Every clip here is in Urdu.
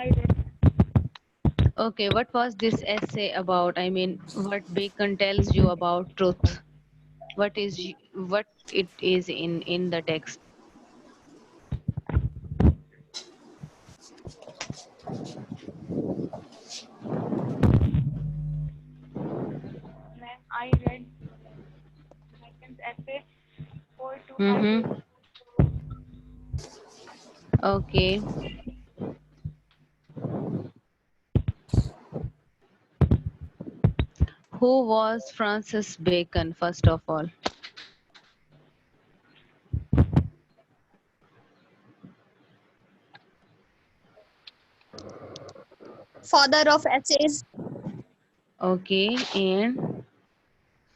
I read. Okay, what was this essay about? I mean, what Bacon tells you about truth? What it is in the text? Ma'am, I read Bacon's essay for 200. Mm-hmm. Okay. Who was Francis Bacon, first of all? father of essays, Okay, and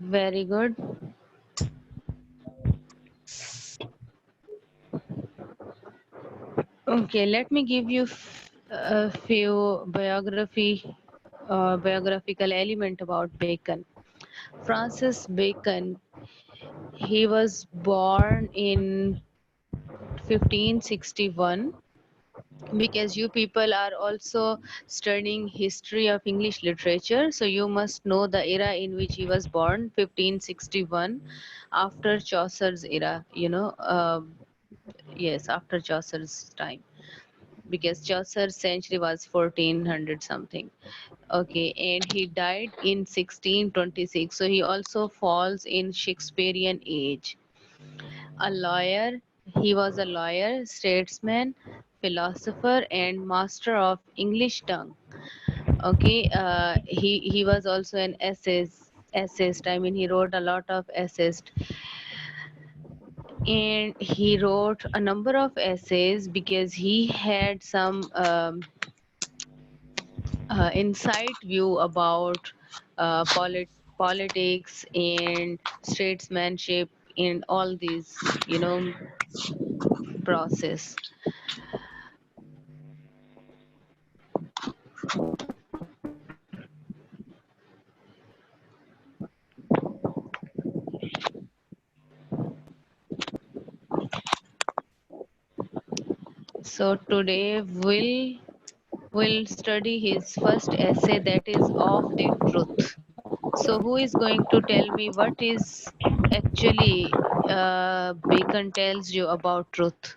very good. Okay, let me give you a few biographical element about Bacon. Francis Bacon, he was born in 1561, because you people are also studying history of English literature, so you must know the era in which he was born, 1561, after Chaucer's era, yes, after Chaucer's time, because Chaucer's century was 1400 something. Okay, and he died in 1626, so he also falls in Shakespearean age. A lawyer, he was a lawyer, statesman, philosopher, and master of English tongue. Okay, he was also an essayist. I mean, he wrote a lot of essays, and he wrote a number of essays because he had some insight view about politics and statesmanship in all these, process. So today we'll study his first essay, that is Of the Truth. So who is going to tell me what is actually Bacon tells you about truth?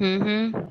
Mm-hmm.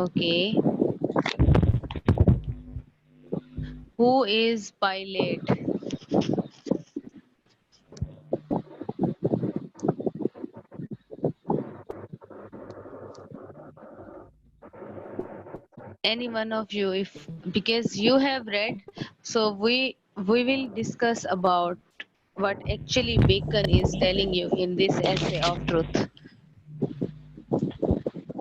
Okay. Who is Pilate? Any one of you, if because you have read, so we will discuss about what actually Bacon is telling you in this essay of truth.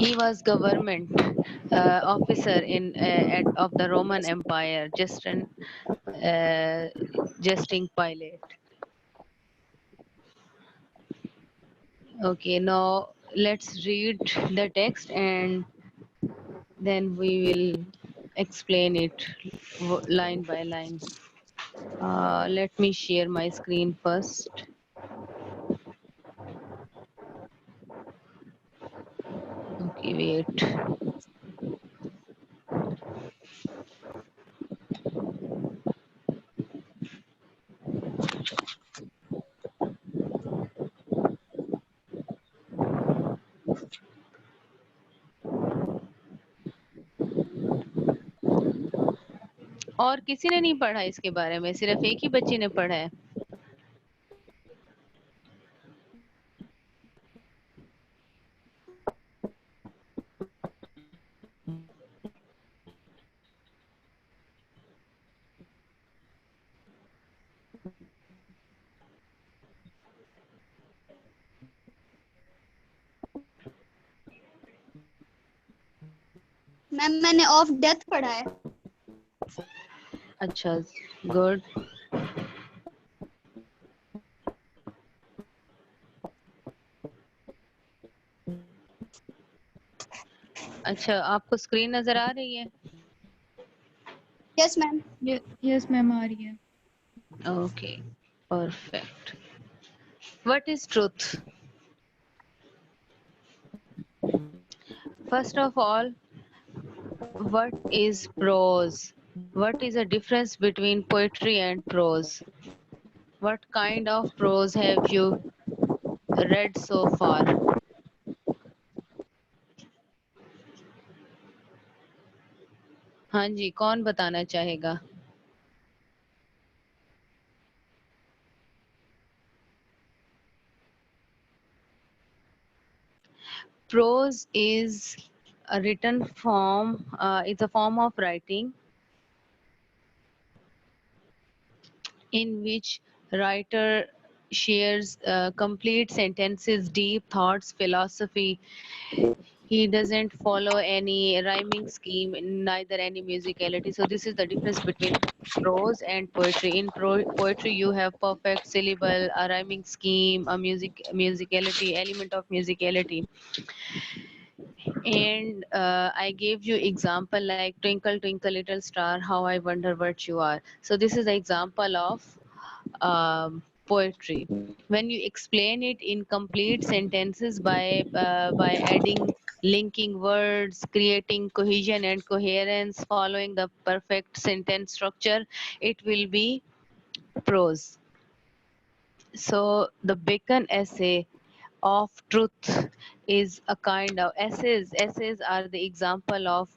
He was government officer in of the Roman Empire, Justin Pilate. Okay, now let's read the text and then we will explain it line by line. Let me share my screen first. Okay, wait. اور کسی نے نہیں پڑھا اس کے بارے میں, صرف ایک ہی بچی نے پڑھا ہے. میم میں نے آف ڈیتھ پڑھا ہے. اچھا, گڈ. اچھا, آپ کو اسکرین نظر آ رہی ہے؟ یس میم. یس میم آ رہی ہے. Okay, perfect. What is truth? First of all, what is prose? What is the difference between poetry and prose? What kind of prose have you read so far? ہاں جی, کون بتانا چاہے گا؟ Prose is a written form, it's a form of writing in which writer shares complete sentences, deep thoughts, philosophy. He doesn't follow any rhyming scheme, neither any musicality. So this is the difference between prose and poetry. In poetry you have perfect syllable, a rhyming scheme, a musicality, element of musicality. And I gave you example like twinkle twinkle little star, how I wonder what you are. So this is the example of poetry. When you explain it in complete sentences by adding linking words, creating cohesion and coherence, following the perfect sentence structure, it will be prose. So the Bacon essay of truth is a kind of essays are the example of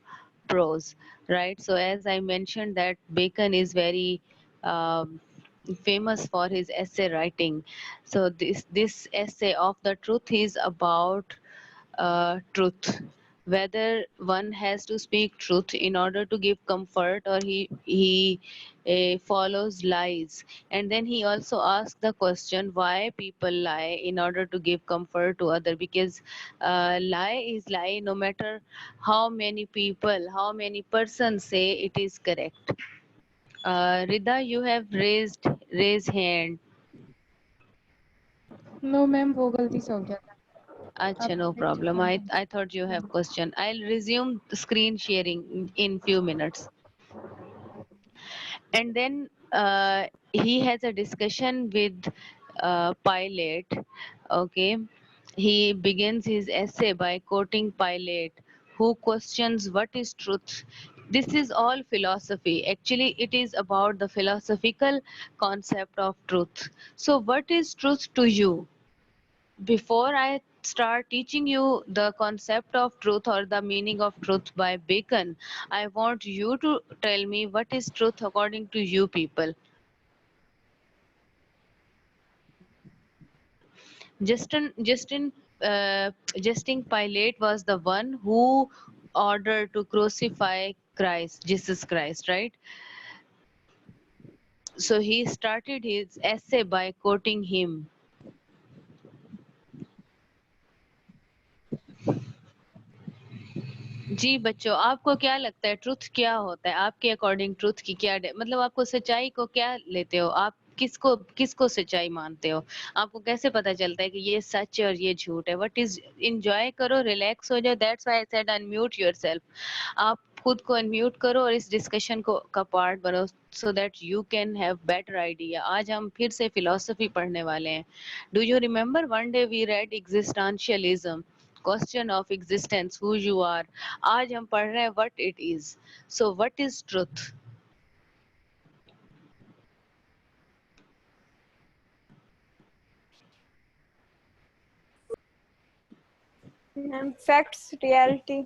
prose, right? So as I mentioned that Bacon is very um, famous for his essay writing. So this essay of the truth is about truth, whether one has to speak truth in order to give comfort, or he follows lies. And then he also asks the question why people lie in order to give comfort to other, because lie is lie no matter how many people, how many persons say it is correct. Rida, you have raised hand. نو میم وہ غلطی سے ہو گیا تھا. Acha, آپ no problem. I thought you have question. I'll resume the screen sharing in few minutes. And then he has a discussion with Pilate. Okay, he begins his essay by quoting Pilate, who questions what is truth. This is all philosophy. Actually, it is about the philosophical concept of truth. So, what is truth to you? Before I start teaching you the concept of truth or the meaning of truth by Bacon, I want you to tell me what is truth according to you people. Justin Pilate was the one who ordered to crucify Christ, Jesus Christ, right? So he started his essay by quoting him. جی بچوں, آپ کو کیا لگتا ہے ٹروتھ کیا ہوتا ہے؟ آپ کے اکارڈنگ ٹروتھ کی کیا مطلب آپ کو سچائی کو کیا لیتے ہو آپ؟ کس کو سچائی مانتے ہو؟ آپ کو کیسے پتا چلتا ہے کہ یہ سچ ہے اور یہ جھوٹ ہے؟ وٹ از, انجوائے کرو, ریلیکس ہو جاؤ. That's why I said unmute your self. آپ خود کو انمیوٹ کرو اور اس ڈسکشن کو کا پارٹ بنو, so that you can have better idea. آج ہم پھر سے فلاسفی پڑھنے والے ہیں. Do you remember one day we read existentialism, question of existence, who you are. آج ہم پڑھ رہے ہیں what it is. So what is truth? Facts, reality.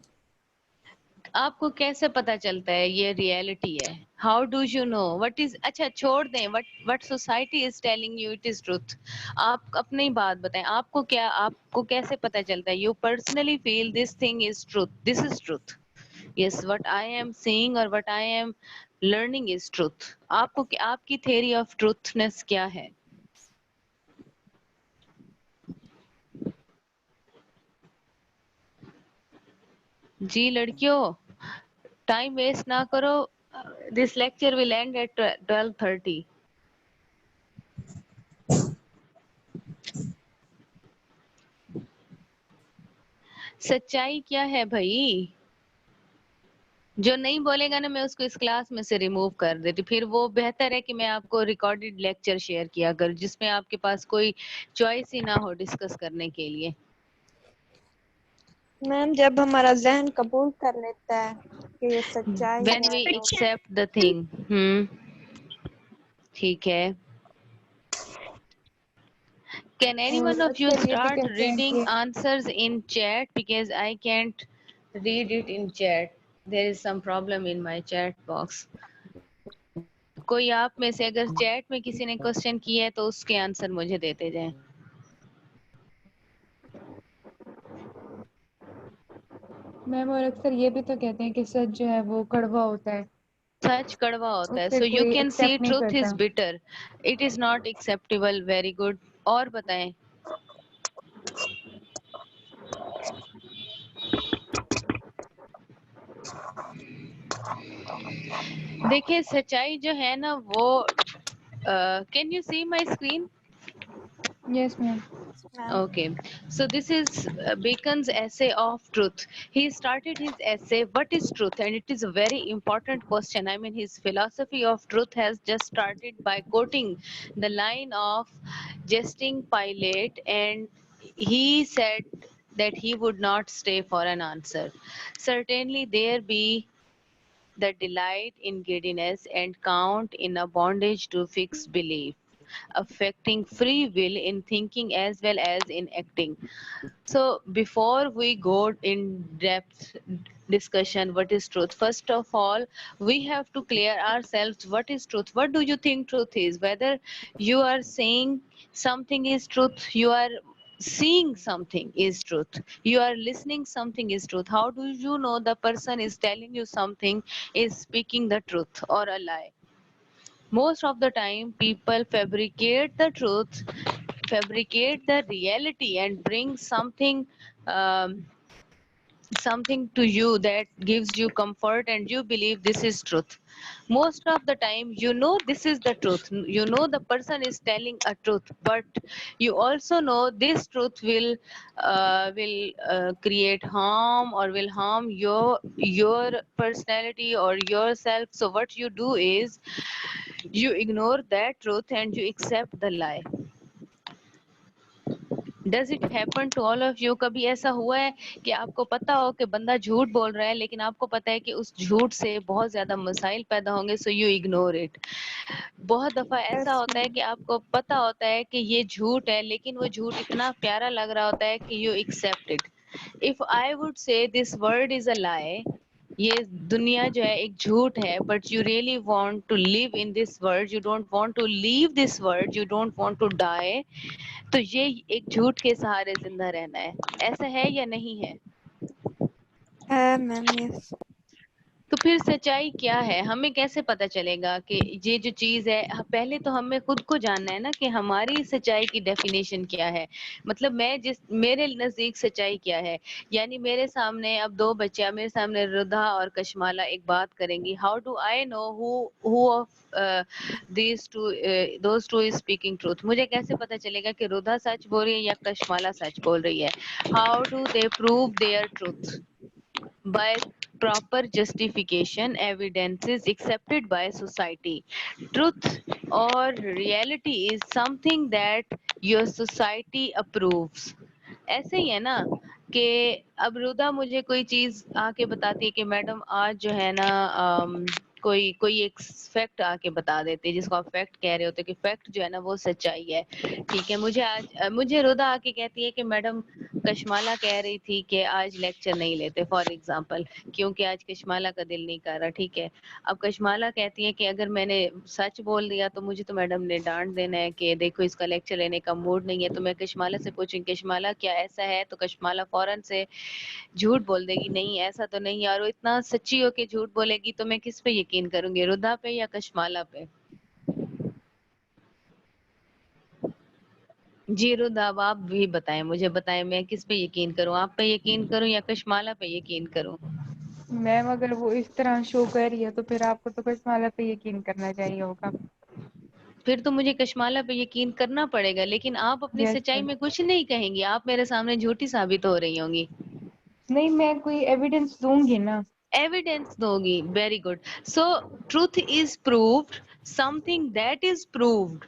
آپ کو کیسے پتا چلتا ہے یہ ریئلٹی ہے؟ How do you know what is? اچھا چھوڑ دیں what society is telling you it is truth. آپ اپنی بات بتائیں، آپ کو کیسے پتا چلتا ہے؟ You personally feel this thing is truth, this is truth. Yes, what I am seeing اور what I am learning is truth. آپ کی تھیوری آف ٹروتھنس کیا ہے؟ جی لڑکیوں، ٹائم ویسٹ نہ کرو. This lecture will end at 12:30. سچائی کیا ہے بھائی؟ جو نہیں بولے گا نا میں اس کو اس کلاس میں سے ریموو کر دیتی. پھر وہ بہتر ہے کہ میں آپ کو ریکارڈڈ لیکچر شیئر کیا کر جس میں آپ کے پاس کوئی چوائس ہی نہ ہو ڈسکس کرنے کے لیے. میم جب ہمارا ذہن قبول کر لیتا ہے کہ یہ سچائی وین ہے وی تو ایکسپٹ دا تھنگ. ٹھیک ہے. Can any اور one of you اکثر یہ بھی start کہتے ہیں reading کہ answers in chat because I can't read it in chat. There is some problem in my chat box. کوئی آپ میں سے اگر چیٹ میں کسی نے کوسچن کیا ہے تو اس کے آنسر مجھے دیتے جائیں. میم اور اکثر یہ بھی تو کہتے ہیں کہ سچ جو ہے وہ کڑوا ہوتا ہے، سچ کڑوا ہوتا ہے. اسے So you کوئی can see ایکسیپٹ نہیں truth کرتا. is bitter. It is not acceptable. Very good. اور بتائیں. دیکھیں سچائی جو ہے نا وہ can you see my screen? Yes ma'am. Ma'am Okay, so this is Bacon's essay of truth. He started his essay, what is truth? And it is a very important question. I mean, his philosophy of truth has just started by quoting the line of jesting Pilate, and he said that he would not stay for an answer. Certainly there be the delight in giddiness and count in a bondage to fixed belief, affecting free will in thinking as well as in acting. So before we go in depth discussion what is truth, first of all we have to clear ourselves what is truth. What do you think truth is? Whether you are saying something is truth, you are seeing something is truth, you are listening something is truth. How do you know the person is telling you something is speaking the truth or a lie? Most of the time people fabricate the truth, fabricate the reality and bring um, something to you that gives you comfort and you believe this is truth. Most of the time you know this is the truth, you know the person is telling a truth, but you also know this truth will create harm or will harm your personality or yourself. So what you do is you ignore that truth and you accept the lie. Does it happen to all of you? کبھی ایسا ہوا ہے کہ آپ کو پتا ہو کہ بندہ جھوٹ بول رہا ہے لیکن آپ کو پتا ہے کہ اس جھوٹ سے بہت زیادہ مسائل پیدا ہوں گے، سو یو اگنور اٹ؟ بہت دفعہ ایسا یس ہوتا ہے کہ آپ کو پتا ہوتا ہے کہ یہ جھوٹ ہے لیکن وہ جھوٹ اتنا پیارا لگ رہا ہوتا ہے کہ you accept it. If I would say this word is اے لائی، یہ دنیا جو ہے ایک جھوٹ ہے، but you really want to live in this world, you don't want to live this world, you don't want to die, تو یہ ایک جھوٹ کے سہارے زندہ رہنا ہے. ایسا ہے یا نہیں ہے؟ ہے میم. یس تو پھر سچائی کیا ہے؟ ہمیں کیسے پتا چلے گا کہ یہ جو چیز ہے؟ پہلے تو ہمیں خود کو جاننا ہے نا کہ ہماری سچائی کی ڈیفینیشن کیا ہے. مطلب میرے نزدیک سچائی کیا ہے. یعنی میرے سامنے اب دو بچیاں، میرے سامنے ردا اور کشمالہ ایک بات کریں گی. How do I know who of those two is speaking truth؟ مجھے کیسے پتا چلے گا کہ ردا سچ بول رہی ہے یا کشمالہ سچ بول رہی ہے؟ How do they prove their truth? by proper justification, evidences accepted by society. Truth or reality is something that your society approves. ایسے ہی ہے نا کہ اب ردا مجھے کوئی چیز آ کے بتاتی ہے کہ میڈم آج جو ہے نا کوئی ایک فیکٹ آ کے بتا دیتے جس کو آپ فیکٹ کہہ رہے ہوتے کہ فیکٹ جو ہے نا وہ سچائی ہے. ٹھیک ہے, مجھے ردا آ کے کہتی ہے کہ میڈم کشمالہ کہہ رہی تھی کہ آج لیکچر نہیں لیتے فار ایگزامپل, کیونکہ آج کشمالہ کا دل نہیں کر رہا. ٹھیک ہے, اب کشمالہ کہتی ہے کہ اگر میں نے سچ بول دیا تو مجھے تو میڈم نے ڈانٹ دینا ہے کہ دیکھو اس کا لیکچر لینے کا موڈ نہیں ہے. تو میں کشمالہ سے پوچھوں کشمالہ کیا ایسا ہے, تو کشمالہ فوراً سے جھوٹ بول دے گی نہیں ایسا تو نہیں, اور وہ اتنا سچی ہو کے جھوٹ بولے گی تو میں کس پہ یقین کروں گی, ردا پہ یا کشمالہ پہ؟ جی ردا, اب آپ بھی بتائیں, مجھے بتائیں میں کس پہ یقین کروں, آپ پہ یقین کروں یا کشمالہ پہ یقین کروں؟ میم اگر وہ اس طرح شو کر رہی ہے تو پھر آپ کو تو کشمالہ پہ یقین کرنا چاہیے ہوگا. پھر تو مجھے کشمالہ پہ یقین کرنا پڑے گا, لیکن آپ اپنی یس سچائی میں کچھ نہیں کہیں گی, آپ میرے سامنے جھوٹی ثابت ہو رہی ہوں گی. نہیں, میں کوئی ایویڈینس دوں گی نا. ایویڈینس دو گی, very good. So truth is proved, some thing that is proved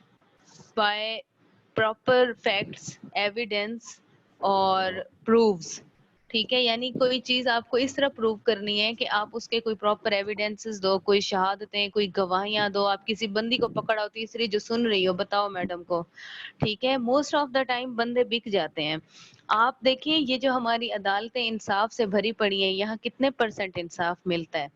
by proper facts, evidence اور پروفز. ٹھیک ہے, یعنی کوئی چیز آپ کو اس طرح پروو کرنی ہے کہ آپ اس کے کوئی پراپر ایویڈینسز دو, کوئی شہادتیں, کوئی گواہیاں دو. آپ کسی بندی کو پکڑا ہو, تیسری جو سن رہی ہو, بتاؤ میڈم کو. ٹھیک ہے, موسٹ آف دا ٹائم بندے بک جاتے ہیں. آپ دیکھیں یہ جو ہماری عدالتیں انصاف سے بھری پڑی ہیں, یہاں کتنے % انصاف ملتا ہے؟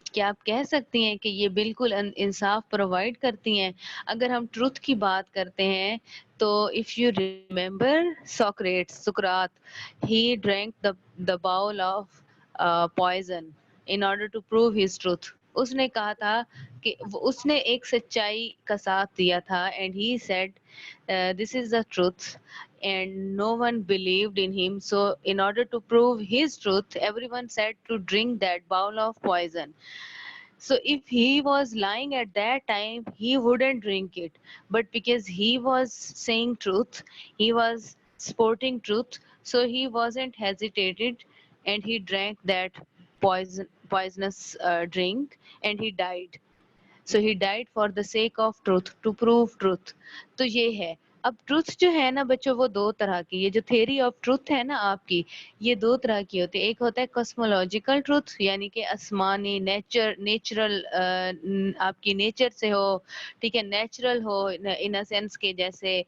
کیا آپ کہہ سکتی ہیں کہ یہ بالکل انصاف پرووائڈ کرتی ہیں؟ اگر ہم ٹروتھ کی بات کرتے ہیں تو اف یو ریمبر سقراط, ہی drink the bowl of poison in order to prove his truth. اس نے کہا تھا کہ اس نے ایک سچائی کا ساتھ دیا تھا, and he said this is the truth and no one believed in him, so in order to prove his truth everyone said to drink that bowl of poison. So if he was lying at that time, he wouldn't drink it. But because he was saying truth, he was sporting truth, so he wasn't hesitated, and he drank that poisonous drink, and he died. So he died for the sake of truth, to prove truth. تو یہ ہے. اب ٹروتھ جو ہے نا بچوں وہ دو طرح کی, یہ جو تھیری آف ٹروتھ ہے نا آپ کی, یہ دو طرح کی ہوتی ہے. ایک ہوتا ہے کاسمولوجیکل ٹروتھ, یعنی کہ آسمانی نیچرل آپ کی نیچر سے ہو. ٹھیک ہے, نیچرل ہو ان سینس کے جیسے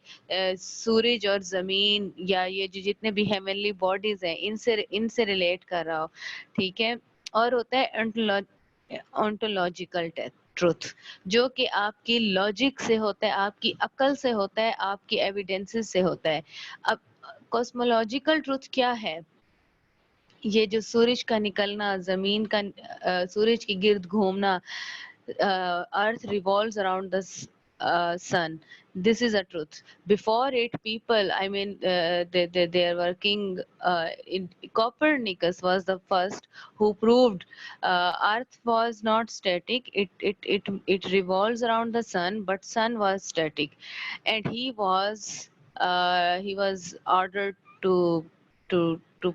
سورج اور زمین یا یہ جو جتنے بھی ہیونلی باڈیز ہیں ان سے ریلیٹ کر رہا ہو. ٹھیک ہے, اور ہوتا ہے ontological ٹروتھ, جو کہ آپ کی لاجک سے ہوتا ہے, آپ کی عقل سے ہوتا ہے, آپ کی ایویڈینسز سے ہوتا ہے. اب کاسمولوجیکل ٹروتھ کیا ہے؟ یہ جو سورج کا نکلنا, زمین کا سورج کے گرد گھومنا, ارتھ revolves around the sun, this is a truth. Before it people, I mean they are working in Copernicus was the first who proved earth was not static, it revolves around the sun, but sun was static, and he was ordered to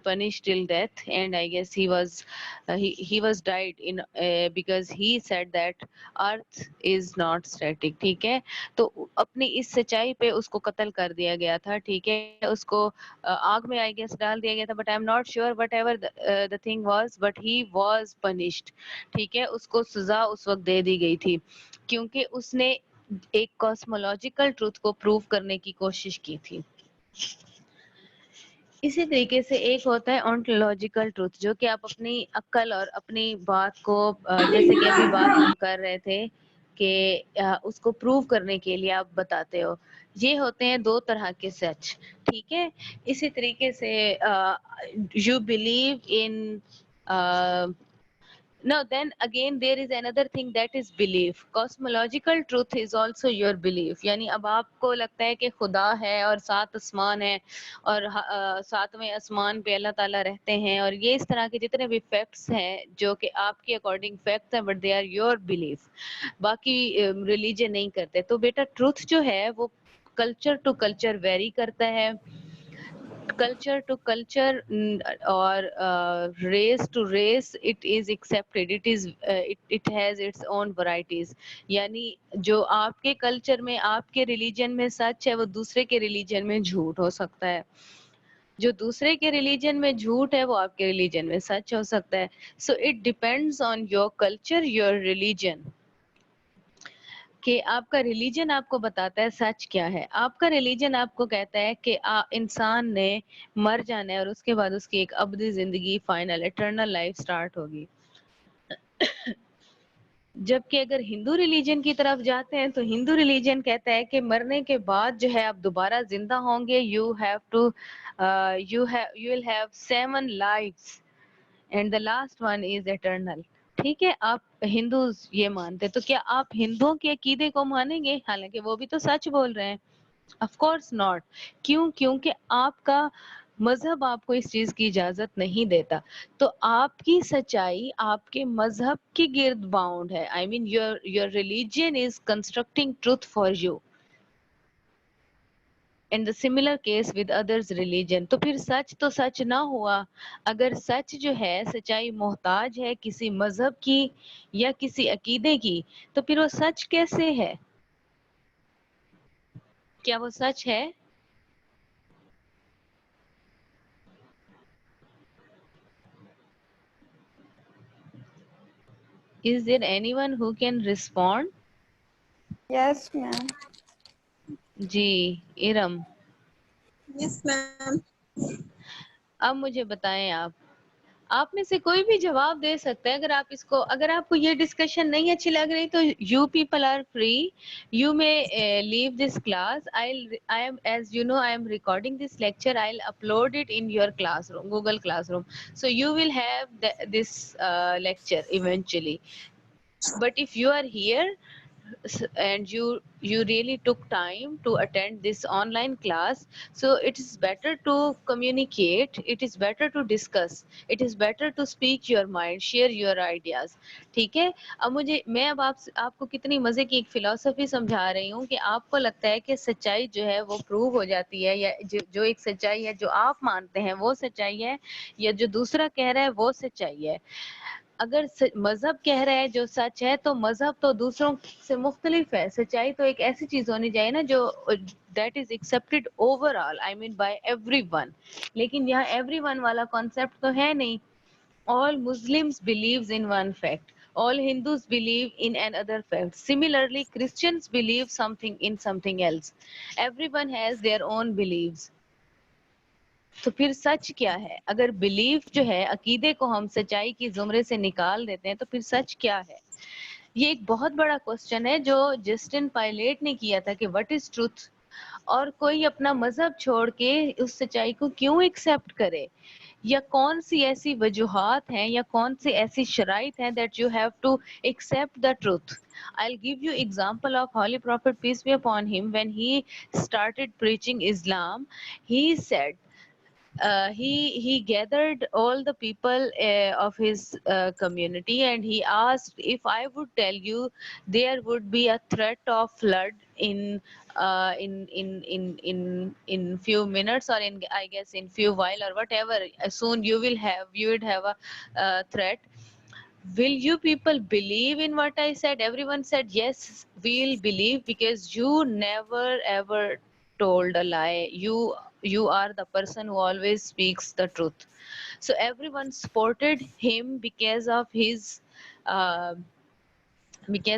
punish till death, and I guess he was died in because he said that earth is not static. ٹھیک ہے, تو اپنی اس سچائی پہ اس کو قتل کر دیا گیا تھا. ٹھیک ہے, اس کو آگ میں آئی گیس ڈال دیا گیا تھا, but I am not sure what ever the thing was, but he was punished. ٹھیک ہے, اس کو سزا اس وقت دے دی گئی تھی کیونکہ اس نے ایک کاسمولوجیکل ٹروتھ کو پروو کرنے کی کوشش کی تھی. اسی طریقے سے ایک ہوتا ہے ontological ٹروتھ, جو کہ آپ اپنی عقل اور اپنی بات کو جیسے کہ ابھی بات ہم کر رہے تھے کہ اس کو پروو کرنے کے لیے آپ بتاتے ہو. یہ ہوتے ہیں دو طرح کے سچ. ٹھیک ہے, اسی طریقے سے you believe in no, then again there is another thing that is belief. Cosmological truth is also your belief. یعنی اب آپ کو لگتا ہے کہ خدا ہے اور 7 آسمان ہیں اور 7ویں آسمان پہ اللہ تعالیٰ رہتے ہیں, اور یہ اس طرح کے جتنے بھی فیکٹس ہیں جو کہ آپ کے اکارڈنگ فیکٹس ہیں, but they are your belief, باقی ریلیجن نہیں کرتے. تو بیٹا ٹروتھ جو ہے وہ کلچر ٹو کلچر ویری کرتا ہے, culture to culture or race to race it is accepted, it has its own varieties. یعنی جو آپ کے کلچر میں آپ کے ریلیجن میں سچ ہے وہ دوسرے کے ریلیجن میں جھوٹ ہو سکتا ہے, جو دوسرے کے ریلیجن میں جھوٹ ہے وہ آپ کے ریلیجن میں سچ ہو سکتا ہے. So it depends on your culture, your religion, کہ آپ کا ریلیجن آپ کو بتاتا ہے سچ کیا ہے. آپ کا ریلیجن آپ کو کہتا ہے کہ انسان نے مر جانا ہے اور اس کے بعد اس کی ایک ابدی زندگی, فائنل اٹرنل لائف سٹارٹ ہوگی. جبکہ اگر ہندو ریلیجن کی طرف جاتے ہیں تو ہندو ریلیجن کہتا ہے کہ مرنے کے بعد جو ہے آپ دوبارہ زندہ ہوں گے. you will have 7 lives and the last one is eternal. ٹھیک ہے, آپ ہندوز یہ مانتے, تو کیا آپ ہندوؤں کے عقیدے کو مانیں گے حالانکہ وہ بھی تو سچ بول رہے ہیں؟ Of course not. کیوں؟ کیونکہ آپ کا مذہب آپ کو اس چیز کی اجازت نہیں دیتا. تو آپ کی سچائی آپ کے مذہب کے گرد باؤنڈ ہے. I mean your religion is constructing truth for you. In the similar case with others religion. تو پھر سچ تو سچ نہ ہوا. اگر سچ جو ہے, سچائی محتاج ہے کسی مذہب کی یا کسی عقیدے کی, تو پھر وہ سچ کیسے ہے؟ کیا وہ سچ ہے؟ Is there anyone who can respond? Yes, ma'am. G Iram, Yes, ma'am. اب مجھے بتائیں, آپ میں سے کوئی بھی جواب دے سکتا ہے. اگر آپ کو یہ ڈسکشن نہیں اچھی لگ رہی تو you people are free, you may leave this class. As you know I am recording this lecture, I will upload it in your classroom, Google classroom. So you will have this lecture eventually. But if you are here and you really took time to attend this online class, so it is better to communicate, it is better to discuss, it is better to speak your mind, share your ideas. ٹھیک ہے, میں اب آپ کو کتنی مزے کی ایک فلسفی سمجھا رہی ہوں کہ آپ کو لگتا ہے کہ سچائی جو ہے وہ پروو ہو جاتی ہے, یا جو ایک سچائی ہے جو آپ مانتے ہیں وہ سچائی ہے, یا جو دوسرا کہہ رہا ہے وہ سچائی ہے. اگر مذہب کہہ رہا ہے جو سچ ہے, تو مذہب تو دوسروں سے مختلف ہے. سچائی تو ایک ایسی چیز ہونی چاہیے نا جو that is accepted over all, I mean by every one. لیکن یہاں ایوری ون والا کانسیپٹ تو ہے نہیں. All Muslims believes in one fact, all Hindus believe in another fact, similarly Christians believe something in something else. Everyone has their own beliefs. تو پھر سچ کیا ہے؟ اگر بلیف جو ہے, عقیدے کو ہم سچائی کی زمرے سے نکال دیتے ہیں, تو پھر سچ کیا ہے؟ یہ ایک بہت بڑا کوسچن ہے جو جسٹن پائلیٹ نے کیا تھا کہ وٹ از ٹروتھ. اور کوئی اپنا مذہب چھوڑ کے اس سچائی کو کیوں ایکسپٹ کرے, یا کون سی ایسی وجوہات ہیں یا کون سی ایسی شرائط ہیں that you have to accept the truth. I'll give you example of Holy Prophet peace be upon him. When he started preaching Islam, he said, he gathered all the people of his community, and he asked, if I would tell you there would be a threat of flood in few minutes, or in, I guess, in few while or whatever, soon you would have a threat, will you people believe in what I said? Everyone said, yes, we'll believe, because you never ever told a lie. You are the person who always speaks the truth. So everyone supported him uh, because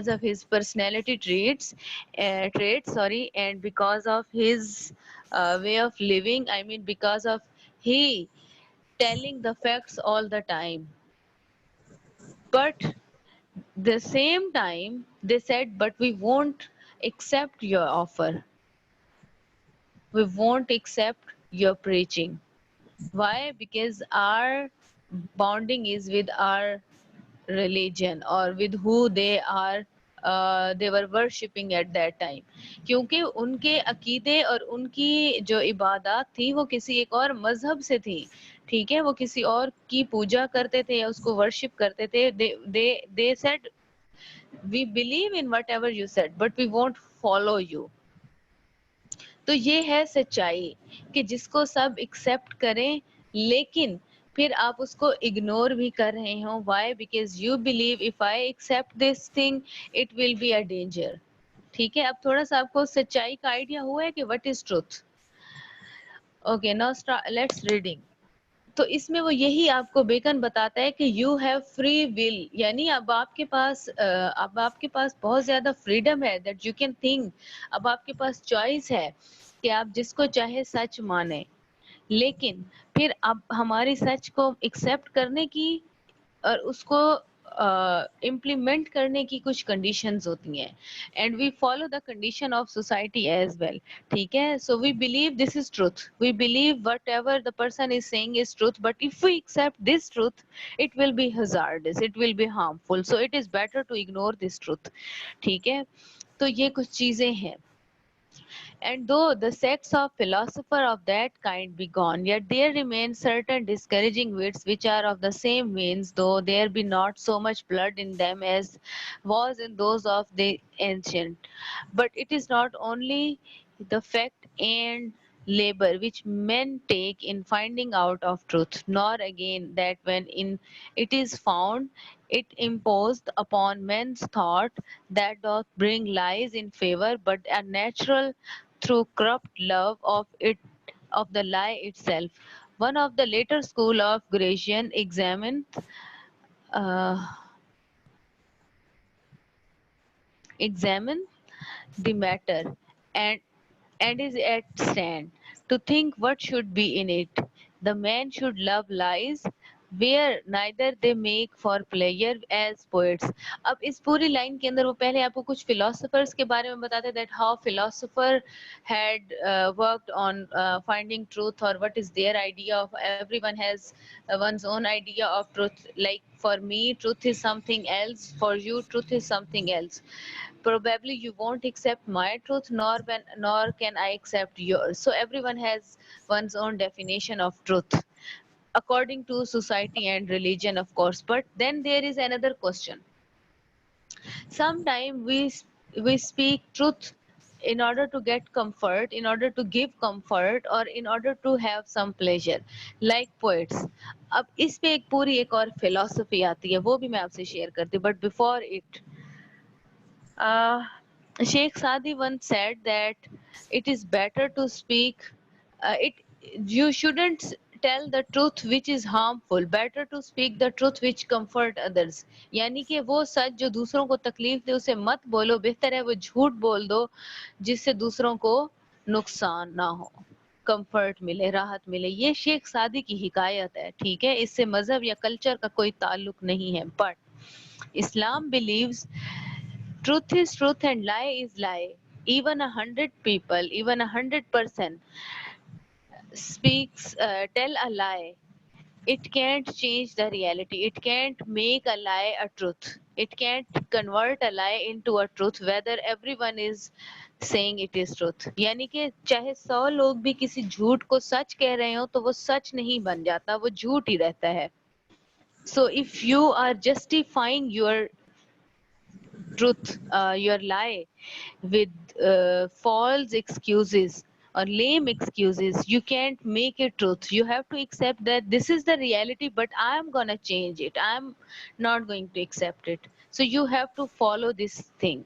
of his personality traits, and because of his way of living. I mean, because of he telling the facts all the time. But the same time they said, but we won't accept your offer, we won't accept your preaching. Why? Because our bonding is with our religion, or with who they were worshipping at that time. کیونکہ ان کے عقیدے اور ان کی جو عبادات تھی وہ کسی ایک اور مذہب سے تھی. ٹھیک ہے, وہ کسی اور کی پوجا کرتے تھے یا اس کو ورشپ کرتے تھے. they said, we believe in whatever you said, but we won't follow you. تو یہ ہے سچائی, کہ جس کو سب ایکسپٹ کریں, لیکن پھر آپ اس کو اگنور بھی کر رہے ہوں. Why? Because you believe if I accept this thing it will be a danger. ٹھیک ہے, اب تھوڑا سا آپ کو سچائی کا آئیڈیا ہوا ہے کہ what is truth. Okay now let's reading. تو اس میں وہ یہی آپ کو بیکن بتاتا ہے کہ یو ہیو فری ول، یعنی اب آپ کے پاس بہت زیادہ فریڈم ہے دیٹ یو کین تھنک. اب آپ کے پاس چوائس ہے کہ آپ جس کو چاہے سچ مانیں، لیکن پھر اب ہماری سچ کو ایکسیپٹ کرنے کی اور اس کو امپلیمنٹ کرنے کی کچھ کنڈیشنز ہوتی ہیں، and we follow the condition of society as well. ٹھیک ہے، so we believe this is truth, we believe whatever the person is seeing is truth, but if we accept this truth it will be hazardous, it will be harmful, so it is better to ignore this truth. ٹھیک ہے، تو یہ کچھ چیزیں ہیں. And though the sects of philosophers of that kind be gone, yet there remain certain discouraging wits which are of the same veins, though there be not so much blood in them as was in those of the ancient. But it is not only the fact and labor which men take in finding out of truth, nor again that when it is found, it imposed upon men's thought that doth bring lies in favor, but a natural through corrupt love of the lie itself. One of the later school of Gratian uh, examine the matter and is at stand to think what should be in it. The man should love lies where neither they make for pleasure as poets. اب اس پوری لائن کے اندر وہ پہلے آپ کو کچھ philosophers کے بارے میں بتاتے ہیں that how philosopher had worked on finding truth or what is their idea of, everyone has one's own idea of truth. Like for me truth is something else, for you truth is something else. Probably you won't accept my truth, nor can I accept yours. So everyone has one's own definition of truth according to society and religion, of course. But then there is another question. Sometimes we speak truth in order to get comfort, in order to give comfort, or in order to have some pleasure, like poets. اب اس پہ ایک پوری ایک اور فلسفی آتی ہے، وہ بھی میں آپ سے شیئر کرتی ہوں. But before it Sheikh Sadi once said that it is better to speak. You shouldn't tell the truth which is harmful. Better to speak the truth which comfort others. یعنی کہ وہ سچ جو دوسروں کو تکلیف دے اسے مت بولو، بہتر ہے وہ جھوٹ بول دو جس سے دوسروں کو نقصان نہ ہو، کمفرٹ ملے، راحت ملے. یہ شیخ سادی کی حکایت ہے. ٹھیک ہے، اس سے مذہب یا کلچر کا کوئی تعلق نہیں ہے. But Islam believes truth is truth and lie is lie. Even 100 people, even 100% speaks, tell a lie. It can't change the reality. It can't make a lie a truth. It can't convert a lie into a truth, whether everyone is saying it is truth. یعنی کہ چاہے 100 لوگ بھی کسی جھوٹ کو سچ کہہ رہے ہوں تو وہ سچ نہیں بن جاتا، وہ جھوٹ ہی رہتا ہے. So if you are justifying your truth, your lie with false excuses or lame excuses, you can't make it truth. You have to accept that this is the reality, but I am gonna change it. I am not going to accept it. So you have to follow this thing.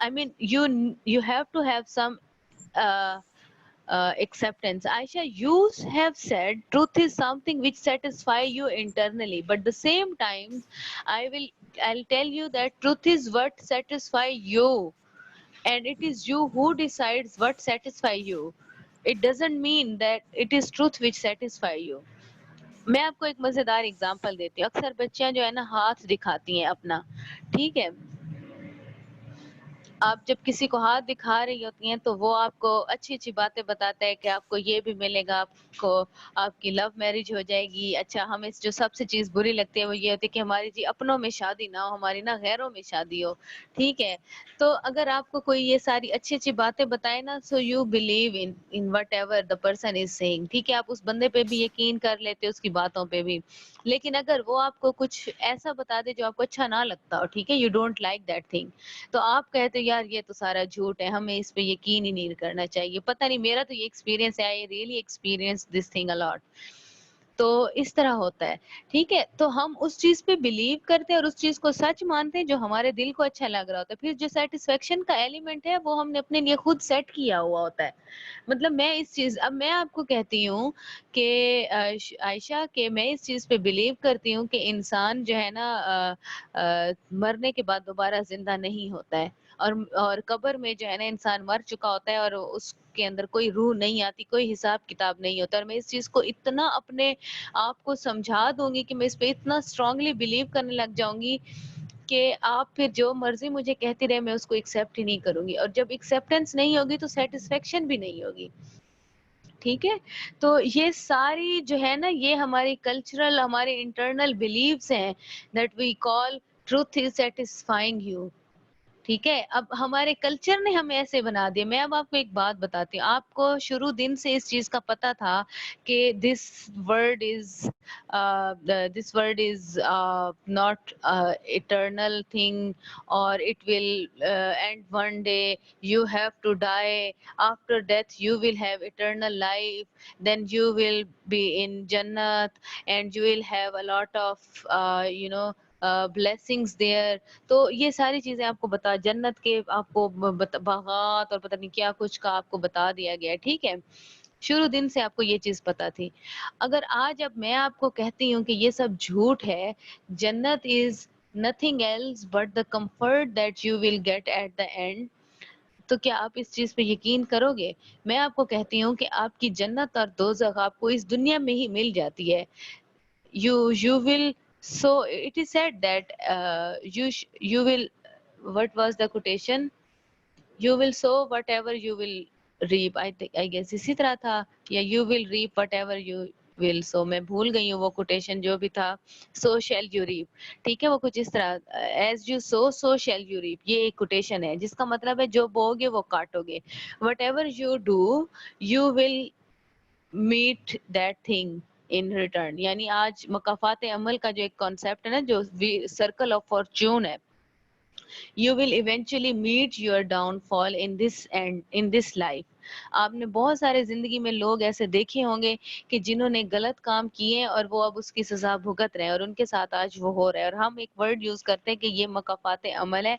I mean, you have to have some uh, acceptance. Aisha, you have said truth is something which satisfies you internally, but the same time, I'll tell you that truth is what satisfies you, and it is you who decides what satisfies you. It doesn't mean that it is truth which satisfies you. میں آپ کو ایک مزیدار اگزامپل دیتی ہوں. اکثر بچیاں جو ہے نا ہاتھ دکھاتی ہیں اپنا، ٹھیک ہے، آپ جب کسی کو ہاتھ دکھا رہی ہوتی ہیں تو وہ آپ کو اچھی اچھی باتیں بتاتا ہے کہ آپ کو یہ بھی ملے گا، آپ کو آپ کی لو میرج ہو جائے گی. اچھا، ہمیں جو سب سے چیز بری لگتی ہے وہ یہ ہوتی ہے کہ ہماری جی اپنوں میں شادی نہ ہو، ہماری نہ غیروں میں شادی ہو. ٹھیک ہے، تو اگر آپ کو کوئی یہ ساری اچھی اچھی باتیں بتائے نا، so you believe in whatever the person is seeing. ٹھیک ہے، آپ اس بندے پہ بھی یقین کر لیتے اس کی باتوں پہ بھی. لیکن اگر وہ آپ کو کچھ ایسا بتا دے جو آپ کو اچھا نہ لگتا ہو، ٹھیک ہے، you don't like that thing, تو آپ کہتے ہو یار یہ تو سارا جھوٹ ہے، ہمیں اس پہ یقین ہی نہیں کرنا چاہیے. پتہ نہیں، میرا تو یہ ایکسپیرینس ہے. I really experience this thing allot. تو اس طرح ہوتا ہے. ٹھیک ہے, تو ہم اس چیز پہ بلیو کرتے ہیں اور اس چیز کو سچ مانتے ہیں جو ہمارے دل کو اچھا لگ رہا ہوتا ہے. پھر جو سیٹسفیکشن کا ایلیمنٹ ہے وہ ہم نے اپنے لیے خود سیٹ کیا ہوا ہوتا ہے. مطلب میں اس چیز, اب میں آپ کو کہتی ہوں کہ عائشہ کہ میں اس چیز پہ بلیو کرتی ہوں کہ انسان جو ہے نا مرنے کے بعد دوبارہ زندہ نہیں ہوتا ہے, اور قبر میں جو ہے نا انسان مر چکا ہوتا ہے اور اس کے اندر کوئی روح نہیں آتی, کوئی حساب کتاب نہیں ہوتا. اور میں اس چیز کو اتنا اپنے آپ کو سمجھا دوں گی کہ میں اس پہ اتنا اسٹرانگلی بلیو کرنے لگ جاؤں گی کہ آپ پھر جو مرضی مجھے کہتی رہے میں اس کو ایکسیپٹ ہی نہیں کروں گی. اور جب ایکسیپٹنس نہیں ہوگی تو سیٹسفیکشن بھی نہیں ہوگی. ٹھیک ہے, تو یہ ساری جو ہے نا یہ ہماری کلچرل, ہمارے انٹرنل بلیفس ہیں that we call truth is satisfying you. ٹھیک ہے, اب ہمارے کلچر نے ہمیں ایسے بنا دیا. میں اب آپ کو ایک بات بتاتی ہوں, آپ کو شروع دن سے اس چیز کا پتا تھا کہ this word is not eternal thing or it will end one day, you have to die, after death you will have eternal life, then you will be in Jannat and you will have a lot of blessings there. تو یہ ساری چیزیں آپ کو بتا, جنت کے آپ کو باغات اور پتہ نہیں کیا کچھ کا آپ کو بتا دیا گیا. ٹھیک ہے, شروع دن سے آپ کو یہ چیز پتا تھی. اگر آج اب میں آپ کو کہتی ہوں کہ یہ سب جھوٹ ہے, جنت از nothing else but the comfort that you will get at the end, تو کیا آپ اس چیز پہ یقین کرو گے؟ میں آپ کو کہتی ہوں کہ آپ کی جنت اور دوزخ آپ کو اس دنیا میں ہی مل جاتی ہے. you will, so it is said that you will, what was the quotation, you will sow whatever you will reap, I guess اسی طرح تھا, یا you will reap whatever you will sow. میں بھول گئی ہوں وہ quotation جو بھی تھا, so shall you reap. ٹھیک ہے, وہ کچھ اس طرح, as you sow so shall you reap, یہ ایک quotation ہے جس کا مطلب ہے جو بو گے وہ کاٹو گے. whatever you do you will meet that thing in return. یعنی آج مکافات عمل کا جو ایک کانسیپٹ ہے نا, جو سرکل آف فارچون ہے, you will eventually meet your downfall in this life. آپ نے بہت سارے زندگی میں لوگ ایسے دیکھے ہوں گے کہ جنہوں نے غلط کام کیے اور وہ اب اس کی سزا بھگت رہے ہیں, اور ان کے ساتھ آج وہ ہو رہا ہے. اور ہم ایک ورڈ یوز کرتے ہیں کہ یہ مکافات عمل ہے.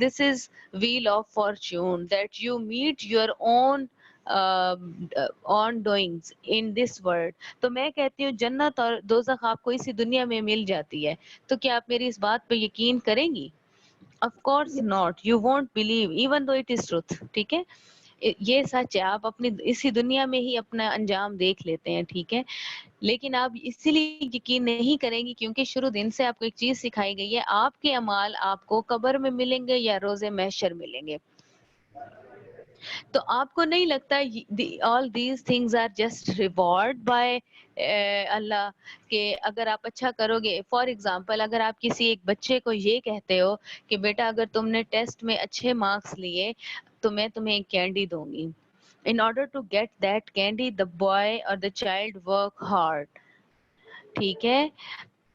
this is wheel of fortune that you meet your own on doings in this world. تو میں کہتی ہوں جنت اور دوزخ آپ کو اسی دنیا میں مل جاتی ہے. تو کیا آپ میری اس بات پہ یقین کریں گی؟ Of course not, you won't believe even though it is truth. ٹھیک ہے, یہ سچ ہے, آپ اپنی اسی دنیا میں ہی اپنا انجام دیکھ لیتے ہیں. ٹھیک ہے, لیکن آپ اسی لیے یقین نہیں کریں گی کیونکہ شروع دن سے آپ کو ایک چیز سکھائی گئی ہے, آپ کے اعمال آپ کو قبر میں ملیں گے یا روز محشر ملیں گے. تو آپ کو نہیں لگتا all these things are just reward by اللہ, کہ اگر آپ اچھا کرو گے, فار ایگزامپل اگر آپ کسی ایک بچے کو یہ کہتے ہو کہ بیٹا اگر تم نے ٹیسٹ میں اچھے مارکس لیے تو میں تمہیں ایک کینڈی دوں گی, in order to get that candy the boy or the child work hard. ٹھیک ہے,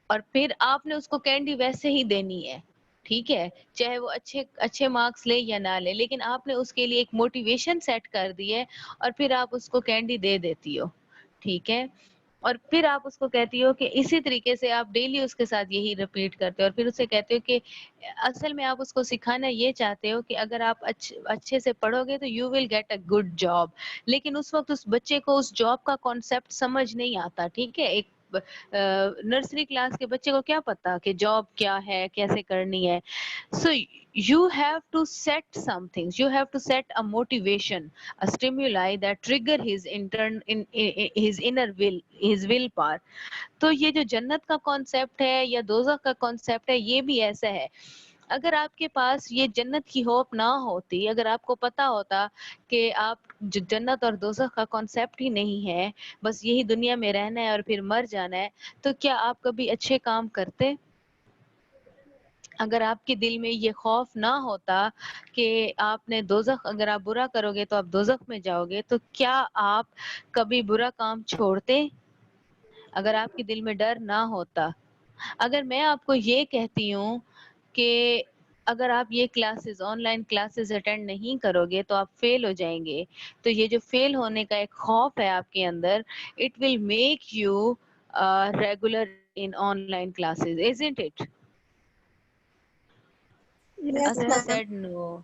اور پھر آپ نے اس کو کینڈی ویسے ہی دینی ہے. ٹھیک ہے, چاہے وہ اچھے مارکس لے یا نہ لے, لیکن آپ نے اس کے لیے ایک موٹیویشن سیٹ کر دی ہے اور پھر آپ اس کو کینڈی دے دیتی ہو. ٹھیک ہے, اور پھر آپ اس کو کہتی ہو کہ اسی طریقے سے آپ ڈیلی اس کے ساتھ یہی ریپیٹ کرتے ہو, اور پھر اسے کہتے ہو کہ اصل میں آپ اس کو سکھانا یہ چاہتے ہو کہ اگر آپ اچھے سے پڑھو گے تو you will get a good job. لیکن اس وقت اس بچے کو اس جاب کا کانسیپٹ سمجھ نہیں آتا. ٹھیک ہے, ایک نرسری کلاس کے بچے کو کیا پتا کہ جاب کیا ہے, کیسے کرنی ہے. سو you have to set some things, you have to set a motivation, a stimuli that trigger his inner will, his will power. تو یہ جو جنت کا کانسیپٹ ہے یا دوزخ کا کانسیپٹ ہے یہ بھی ایسا ہے. اگر آپ کے پاس یہ جنت کی ہوپ نہ ہوتی, اگر آپ کو پتا ہوتا کہ آپ جنت اور دوزخ کا کانسیپٹ ہی نہیں ہے, بس یہی دنیا میں رہنا ہے اور پھر مر جانا ہے, تو کیا آپ کبھی اچھے کام کرتے؟ اگر آپ کے دل میں یہ خوف نہ ہوتا کہ آپ نے دوزخ, اگر آپ برا کرو گے تو آپ دوزخ میں جاؤ گے, تو کیا آپ کبھی برا کام چھوڑتے؟ اگر آپ کے دل میں ڈر نہ ہوتا. اگر میں آپ کو یہ کہتی ہوں کہ اگر آپ یہ classes, on line classes attend نہیں کرو گے تو آپ فیل ہو جائیں گے, تو یہ جو فیل ہونے کا ایک خوف ہے آپ کے اندر, it will make you regular in online classes, isn't it? Yes, Asma ma'am. said no.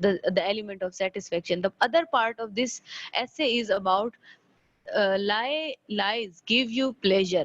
the element of satisfaction. The other part of this essay is about lies give you pleasure.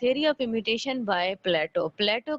theory of imitation by Plato. Plato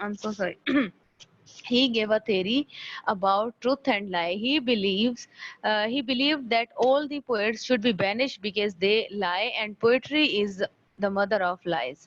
I'm so sorry. He gave a theory about truth and lie. He believed that all the poets should be banished because they lie, and poetry is the mother of lies.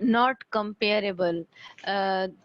not comparable,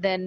then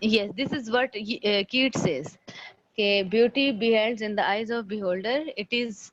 Yes, this is what Keats says. Okay, beauty beholds in the eyes of beholder. It is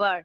but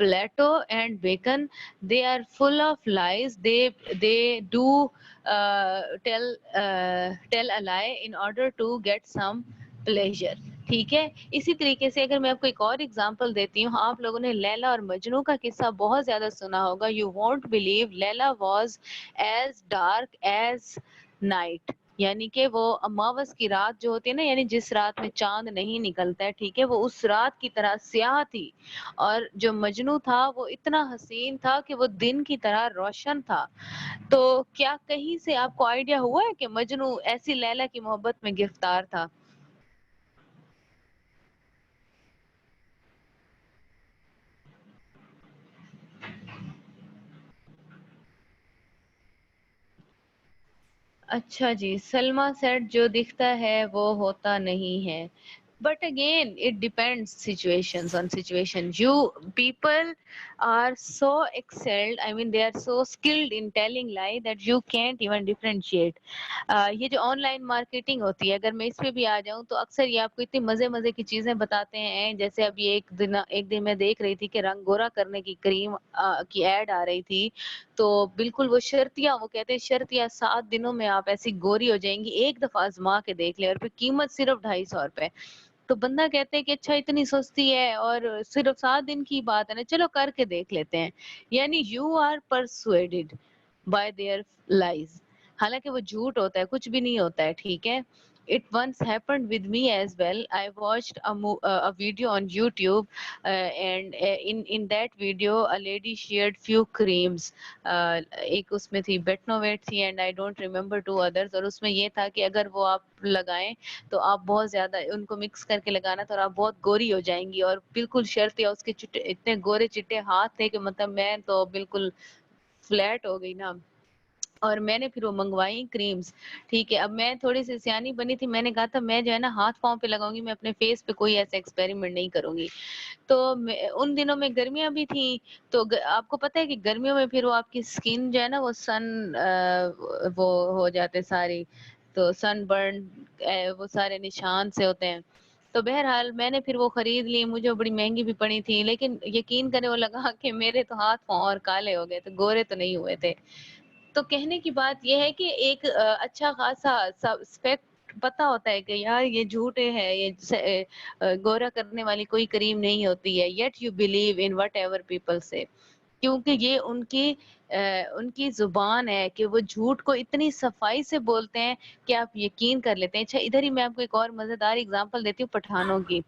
Plato and Bacon, they are full of lies. They do tell a lie in order to get some pleasure. ٹھیک ہے. اسی طریقے سے اگر میں آپ کو ایک اور ایگزامپل دیتی ہوں, آپ لوگوں نے لیلا اور مجنو کا قصہ بہت زیادہ سنا ہوگا. You won't believe Laila was as dark as night, یعنی کہ وہ اماوس کی رات جو ہوتی ہے نا, یعنی جس رات میں چاند نہیں نکلتا ہے, ٹھیک ہے, وہ اس رات کی طرح سیاہ تھی. اور جو مجنو تھا وہ اتنا حسین تھا کہ وہ دن کی طرح روشن تھا. تو کیا کہیں سے آپ کو آئیڈیا ہوا ہے کہ مجنو ایسی لیلا کی محبت میں گرفتار تھا؟ اچھا جی, سلما سیٹ جو دکھتا ہے وہ ہوتا نہیں ہے. But again, it depends situations on situation. You people are so excelled. I mean, they are so skilled in telling lie that you can't even differentiate. یہ جو آن لائن مارکیٹنگ ہوتی ہے, اگر میں اس پہ بھی آ جاؤں تو اکثر یہ آپ کو اتنی مزے مزے کی چیزیں بتاتے ہیں. جیسے ابھی ایک دن میں دیکھ رہی تھی کہ رنگ گورا کرنے کی کریم کی ایڈ آ رہی تھی. تو بالکل وہ شرطیاں, وہ کہتے ہیں شرطیاں 7 دنوں میں آپ ایسی گوری ہو جائیں گی, ایک دفعہ آزما کے دیکھ لیں, اور پھر قیمت صرف 250 روپے. تو بندہ کہتے ہیں کہ اچھا اتنی سستی ہے اور صرف 7 دن کی بات ہے نا, چلو کر کے دیکھ لیتے ہیں. یعنی you are persuaded by their lies. حالانکہ وہ جھوٹ ہوتا ہے, کچھ بھی نہیں ہوتا ہے, ٹھیک ہے. It once happened with me as well. I watched a video on YouTube, and in that video a lady shared few creams. ایک اس میں تھی بیٹنوویٹ تھی, and I don't remember 2 others. اور اس میں یہ تھا کہ اگر وہ آپ لگائیں تو آپ بہت زیادہ ان کو مکس کر کے لگانا تھا, اور آپ بہت گوری ہو جائیں گی. اور بالکل شرط, یا اس کے اتنے گورے چٹے ہاتھ تھے کہ مطلب میں تو بالکل فلیٹ ہو گئی نا. اور میں نے پھر وہ منگوائی کریمز, ٹھیک ہے. اب میں تھوڑی سی سیانی بنی تھی, میں نے کہا تھا میں جو ہے نا ہاتھ پاؤں پہ لگاؤں گی, میں اپنے فیس پہ کوئی ایسا ایکسپیریمنٹ نہیں کروں گی. تو ان دنوں میں گرمیاں بھی تھیں, تو آپ کو پتہ ہے کہ گرمیوں میں پھر وہ آپ کی اسکن جو ہے نا وہ وہ ہو جاتے ساری, تو سن برن وہ سارے نشان سے ہوتے ہیں. تو بہرحال میں نے پھر وہ خرید لی, مجھے بڑی مہنگی بھی پڑی تھی, لیکن یقین کرے وہ لگا کہ میرے تو ہاتھ پاؤں اور کالے ہو گئے تھے, گورے تو نہیں ہوئے تھے. تو کہنے کی بات یہ ہے کہ ایک اچھا خاصا سسپیکٹ پتا ہوتا ہے کہ یار یہ جھوٹے ہے, یہ گورا کرنے والی کوئی کریم نہیں ہوتی ہے, yet you believe in what ever people سے, کیونکہ یہ ان کی زبان ہے کہ وہ جھوٹ کو اتنی صفائی سے بولتے ہیں کہ آپ یقین کر لیتے ہیں. اچھا, ادھر ہی میں آپ کو ایک اور مزیدار اگزامپل دیتی ہوں پٹھانوں کی.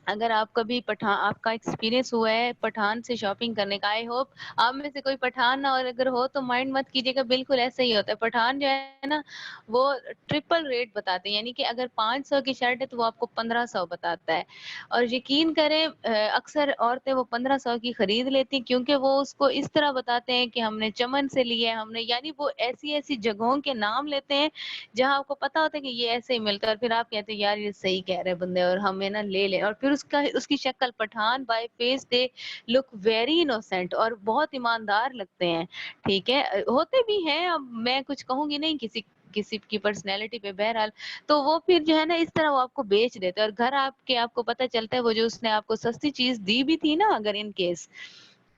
اگر آپ کبھی آپ کا ایکسپیرینس ہوا ہے پٹھان سے شاپنگ کرنے کا, آئی ہوپ آپ میں سے کوئی پٹھان نہ, اور اگر ہو تو مائنڈ مت کیجیے گا, بالکل ایسا ہی ہوتا ہے. پٹھان جو ہے نا وہ ٹرپل ریٹ بتاتے ہیں, یعنی کہ اگر 500 کی شرٹ ہے تو وہ آپ کو 1500 بتاتا ہے. اور یقین کریں اکثر عورتیں وہ 1500 کی خرید لیتی, کیونکہ وہ اس کو اس طرح بتاتے ہیں کہ ہم نے چمن سے لیے, ہم نے, یعنی وہ ایسی ایسی جگہوں کے نام لیتے ہیں جہاں آپ کو پتا ہوتا ہے کہ یہ ایسے ہی ملتا ہے, اور پھر آپ کہتے ہیں یار یہ صحیح کہہ رہے بندے, اور ہمیں نا لے لیں. اور پھر اس کی شکل, Pathan by face they look very innocent, اور بہت ایماندار لگتے ہیں, ٹھیک ہے, ہوتے بھی ہیں. اب میں کچھ کہوں گی نہیں کسی کی پرسنالٹی پہ, بہرحال. تو وہ پھر جو ہے نا اس طرح وہ آپ کو بیچ دیتے ہیں, اور گھر آپ کو پتہ چلتا ہے وہ جو اس نے آپ کو سستی چیز دی بھی تھی نا اگر ان کیس,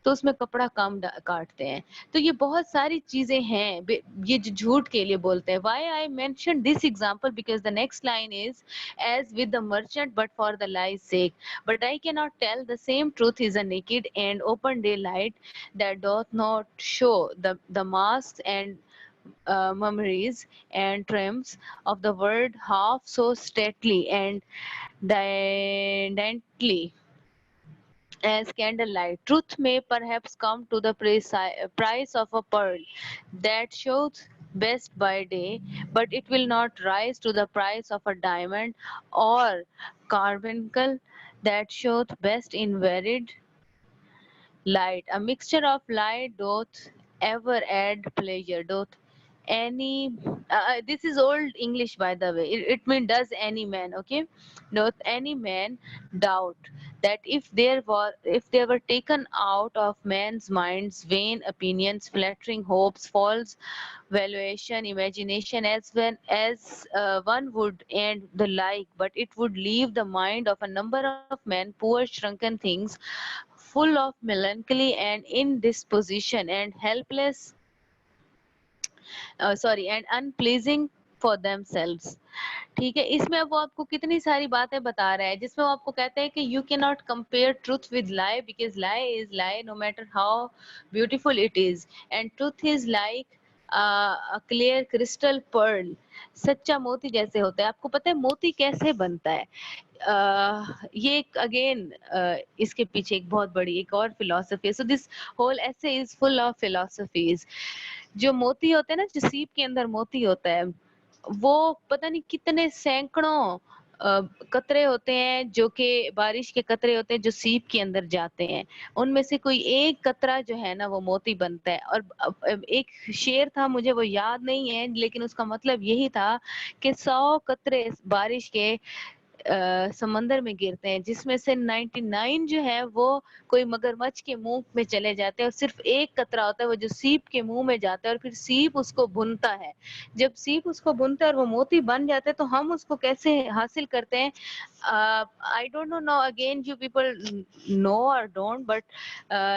تو اس میں کپڑا کم کاٹتے ہیں. تو یہ بہت ساری چیزیں ہیں یہ جو جھوٹ کے لیے بولتے ہیں. Why I mention this example because the next line is as with the merchant but for the lie's sake, but I cannot tell the same truth is a naked and open daylight that doth not show the masks and mummeries and triumphs of the world half so stately and daintily as candlelight. Truth may perhaps come to the price of a pearl that shows best by day, but it will not rise to the price of a diamond or carbuncle that showeth best in varied light. A mixture of light doth ever add pleasure. Doth any this is old English, by the way. It means does any man, okay? Doth any man doubt that if they were taken out of man's minds vain opinions, flattering hopes, false valuation, imagination, one would and the like, but it would leave the mind of a number of men poor shrunken things full of melancholy and indisposition and helpless, and unpleasing for themselves. ٹھیک ہے. اس میں اب وہ آپ کو کتنی ساری باتیں بتا رہا ہے جس میں وہ آپ کو کہتا ہے کہ یو کی ناٹ کمپیئر ٹروتھ ود لائی بیکاز لائی از لائی no matter how beautiful it is, and truth is like clear crystal Pearl. سچا موتی جیسے ہوتا ہے. آپ کو پتہ ہے موتی کیسے بنتا ہے؟ یہ ایک اگین اس کے پیچھے ایک بہت بڑی ایک اور فلاسفی ہے. سو دس ہول ایسے از فل آف فلاسفیز. جو موتی ہوتا ہے نا, جو سیپ کے اندر موتی ہوتا ہے, وہ پتہ نہیں کتنے سینکڑوں قطرے ہوتے ہیں جو کہ بارش کے قطرے ہوتے ہیں جو سیپ کے اندر جاتے ہیں. ان میں سے کوئی ایک قطرہ جو ہے نا وہ موتی بنتا ہے. اور ایک شعر تھا, مجھے وہ یاد نہیں ہے, لیکن اس کا مطلب یہی تھا کہ 100 قطرے بارش کے سمندر میں گرتے ہیں جس میں سے 99 جو ہے وہ کوئی مگرمچھ کے منہ میں چلے جاتے ہیں, اور صرف ایک قطرہ ہوتا ہے وہ جو سیپ کے منہ میں جاتا ہے, اور پھر سیپ اس کو بھنتا ہے. جب سیپ اس کو بھنتا ہے اور وہ موتی بن جاتا ہے تو ہم اس کو کیسے حاصل کرتے ہیں؟ I don't know now again you people know or don't, but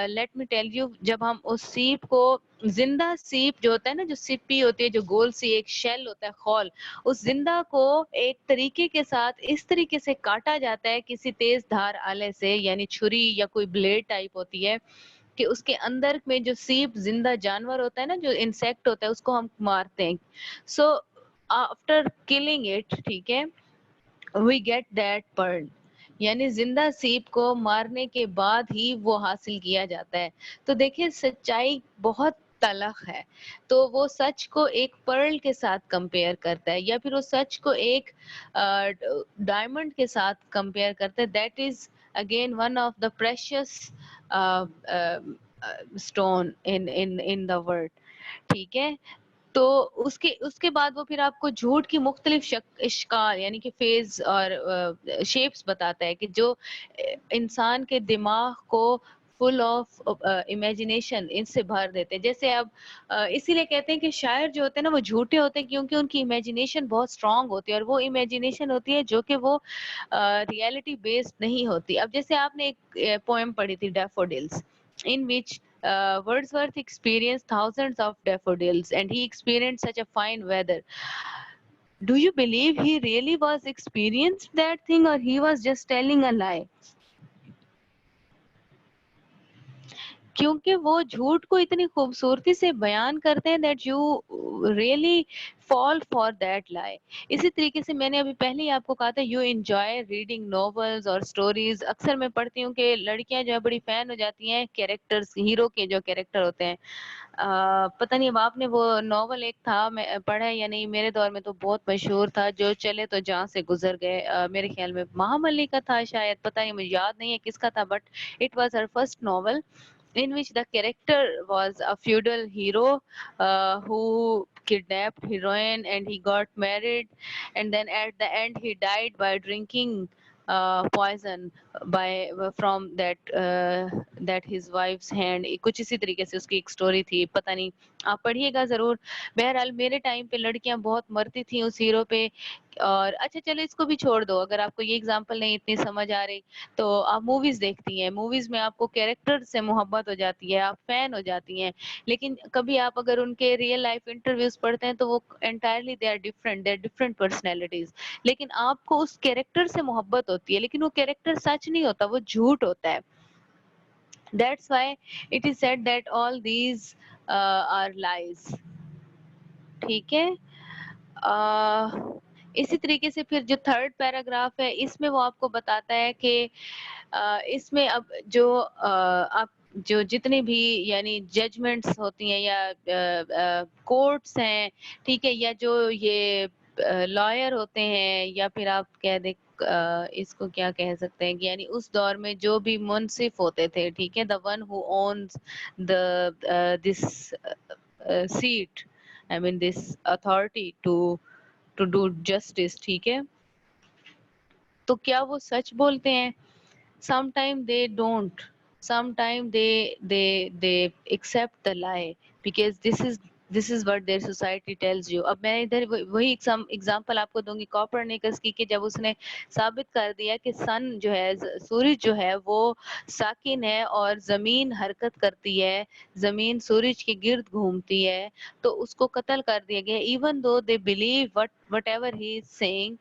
let me tell you, جب ہم اس سیپ کو زندہ سیپ جو ہوتا ہے نا, جو سپی ہوتی ہے, جو گول سی ایک شیل ہوتا ہے, خول, اس زندہ کو ایک طریقے کے ساتھ اس طریقے سے کاٹا جاتا ہے کسی تیز دھار آلے سے, یعنی چھری یا کوئی بلیڈ ٹائپ ہوتی ہے, کہ اس کے اندر میں جو سیپ زندہ جانور ہوتا ہے نا, جو انسیکٹ ہوتا ہے, اس کو ہم مارتے ہیں. سو آفٹر کلنگ اٹ, ٹھیک ہے, وی گیٹ دیٹ پرل. یعنی زندہ سیپ کو مارنے کے بعد ہی وہ حاصل کیا جاتا ہے. تو دیکھیں سچائی بہت تلخ ہے. تو وہ سچ کو ایک پرل کے ساتھ کمپیئر کرتا ہے, یا پھر وہ سچ کو ایک ڈائمنڈ کے ساتھ کمپیئر کرتا ہے. That is again one of the precious stone in the world. ٹھیک ہے. تو اس کے بعد وہ پھر آپ کو جھوٹ کی مختلف اشکال یعنی کہ فیز اور شیپس بتاتا ہے کہ جو انسان کے دماغ کو فل آف امیجنیشن ان سے بھر دیتے ہیں. جیسے اب اسی لیے کہتے ہیں کہ شاعر جو ہوتے ہیں نا وہ جھوٹے ہوتے ہیں کیونکہ ان کی امیجنیشن بہت اسٹرانگ ہوتی ہے, اور وہ امیجنیشن ہوتی ہے جو کہ وہ ریئلٹی بیسڈ نہیں ہوتی. اب جیسے آپ نے ایک پوئم پڑھی تھی ڈیفوڈلز, in which Wordsworth experienced thousands of daffodils and he experienced such a fine weather. Do you believe he really was experienced that thing or he was just telling a lie? کیونکہ وہ جھوٹ کو اتنی خوبصورتی سے بیان کرتے ہیں that you really fall for that lie. اسی طریقے سے میں نے ابھی پہلے ہی آپ کو کہا تھا you enjoy reading novels اور stories. اکثر میں پڑھتی ہوں کہ لڑکیاں جو ہے بڑی فین ہو جاتی ہیں کیریکٹرز, ہیرو کے جو کیریکٹر ہوتے ہیں. پتہ نہیں اب آپ نے وہ ناول ایک تھا میں پڑھا ہے یا نہیں, میرے دور میں تو بہت مشہور تھا, جو چلے تو جہاں سے گزر گئے. میرے خیال میں مہاملی کا تھا شاید, پتہ نہیں مجھے یاد نہیں ہے کس کا تھا, but it was her first novel in which the character was a feudal hero who kidnapped heroine and he got married, and then at the end he died by drinking poison from that his wife's hand. کچھ اسی طریقے سے اس کی ایک سٹوری تھی, پتہ نہیں, آپ پڑھیے گا ضرور. بہرحال میرے ٹائم پہ لڑکیاں بہت مرتی تھیں اس ہیرو پہ. اور اچھا چلو اس کو بھی چھوڑ دو, اگر آپ کو یہ اگزامپل نہیں اتنی سمجھ آ رہی تو آپ موویز دیکھتی ہیں, موویز میں آپ کو کیریکٹر سے محبت ہو جاتی ہے, آپ فین ہو جاتی ہیں, لیکن کبھی آپ اگر ان کے ریئل لائف انٹرویوز پڑھتے ہیں تو وہ entirely they are different personalities. لیکن آپ کو اس کیریکٹر سے محبت ہوتی ہے, لیکن وہ کیریکٹر سچ نہیں ہوتا, وہ جھوٹ ہوتا ہے. That's why it is said that all these are lies. ٹھیک ہے. اسی طریقے سے پھر جو تھرڈ پیراگراف ہے اس میں وہ آپ کو بتاتا ہے کہ اس میں اب جو آپ جو جتنی بھی یعنی ججمنٹس ہوتی ہیں یا کورٹس ہیں, ٹھیک ہے, یا جو یہ لائر ہوتے ہیں, یا پھر آپ کہہ دیں اس کو کیا کہہ سکتے ہیں کہ یعنی اس دور میں جو بھی منصف ہوتے تھے, ٹھیک ہے, the one who owns this seat, I mean this authority to do justice, ٹھیک ہے, تو کیا وہ سچ بولتے ہیں؟ sometime they don't, sometime they accept the lie because this is this is what their society tells you. اب میں ادھر وہی ایگزامپل آپ کو دوں گی کوپرنیکس کی کہ جب اس نے ثابت کر دیا کہ سن جو ہے سورج جو ہے وہ ساکن ہے اور زمین حرکت کرتی ہے, زمین سورج کے گرد گھومتی ہے, تو اس کو قتل کر دیا گیا. Even though they believe whatever he is seeing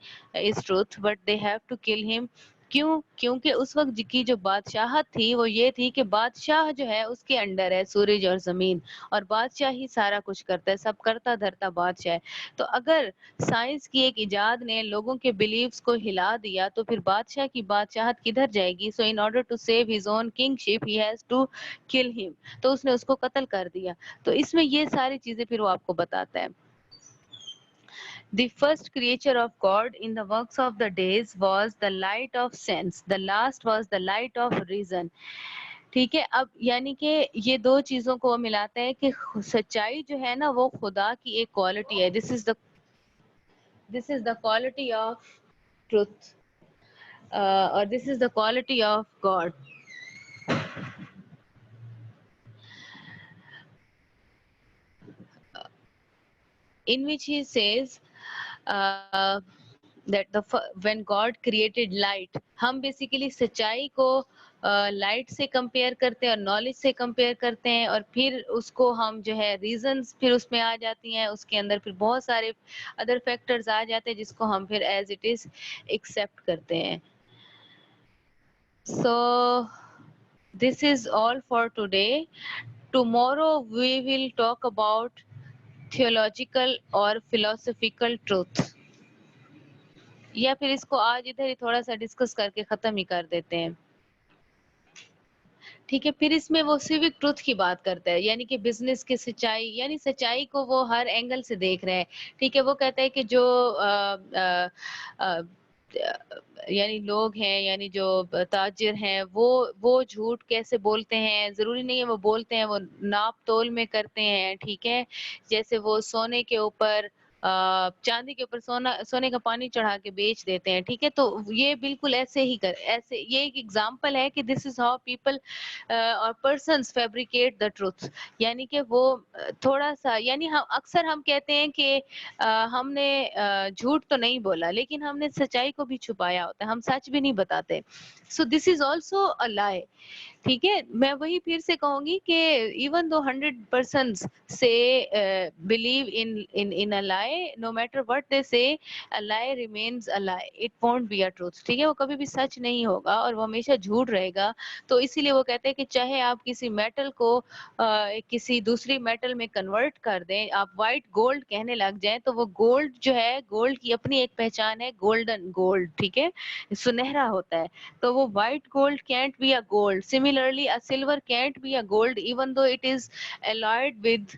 is truth but they have to kill him. کیوں؟ کیونکہ اس وقت کی جو بادشاہت تھی وہ یہ تھی کہ بادشاہ جو ہے اس کے انڈر ہے سورج اور زمین, اور بادشاہ ہی سارا کچھ کرتا ہے, سب کرتا دھرتا بادشاہ ہے. تو اگر سائنس کی ایک ایجاد نے لوگوں کے بلیفز کو ہلا دیا تو پھر بادشاہ کی بادشاہت کدھر جائے گی؟ So in order to save his own kingship he has to kill him. تو اس نے اس کو قتل کر دیا. تو اس میں یہ ساری چیزیں پھر وہ آپ کو بتاتا ہے. The first creature of God in the works of the days was the light of sense. The last was the light of reason. ٹھیک ہے. اب یعنی کہ یہ دو چیزوں کو ملاتا ہے کہ سچائی جو ہے نا وہ خدا کی ایک کوالٹی ہے. This is the quality of truth, اور this is the quality of God. In which he says that when God created light, ہم بیسیکلی سچائی کو لائٹ سے کمپیئر کرتے ہیں اور نالج سے کمپیئر کرتے ہیں, اور پھر اس کو ہم جو ہے ریزنز پھر اس میں آ جاتی ہیں, اس کے اندر پھر بہت سارے ادر فیکٹرز آ جاتے ہیں جس کو ہم پھر ایز اٹ از ایکسیپٹ کرتے ہیں. So this is all for today. Tomorrow we will talk about theological اور philosophical truth, یا پھر اس کو آج ادھر ہی تھوڑا سا ڈسکس کر کے ختم ہی کر دیتے ہیں. ٹھیک ہے. پھر اس میں وہ سیوک ٹروتھ کی بات کرتا ہے, یعنی کہ بزنس کی سچائی, یعنی سچائی کو وہ ہر اینگل سے دیکھ رہے ہیں. ٹھیک ہے. وہ کہتا ہے کہ جو یعنی لوگ ہیں, یعنی جو تاجر ہیں, وہ جھوٹ کیسے بولتے ہیں. ضروری نہیں ہے وہ بولتے ہیں, وہ ناپ تول میں کرتے ہیں. ٹھیک ہے. جیسے وہ سونے کے اوپر چاندی کے اوپر سونے کا پانی چڑھا کے بیچ دیتے ہیں. ٹھیک ہے. تو یہ بالکل ایسے ہی ایسے یہ ایک ایگزامپل ہے کہ دس از ہاؤ پیپل اور پرسنس فیبریکیٹ دا ٹروتھ. یعنی کہ وہ تھوڑا سا, یعنی اکثر ہم کہتے ہیں کہ ہم نے جھوٹ تو نہیں بولا, لیکن ہم نے سچائی کو بھی چھپایا ہوتا ہے, ہم سچ بھی نہیں بتاتے. سو دس از آلسو اے لائی. ٹھیک ہے. میں وہی پھر سے کہوں گی کہ ایون دو 100% سے blue in a lie, no matter what they say, a lie remains a lie. It won't be a truth. ٹھیک ہے. وہ کبھی بھی سچ نہیں ہوگا اور وہ ہمیشہ جھوٹ رہے گا. تو اسی لیے وہ کہتے ہیں کہ چاہے آپ کسی میٹل کو کسی دوسری میٹل میں کنورٹ کر دیں, آپ وائٹ گولڈ کہنے لگ جائیں, تو وہ گولڈ جو ہے, گولڈ کی اپنی ایک پہچان ہے, گولڈن گولڈ. ٹھیک ہے. سنہرا ہوتا ہے. تو وہ white gold can't be a gold. Similarly, a silver can't be a gold even though it is alloyed with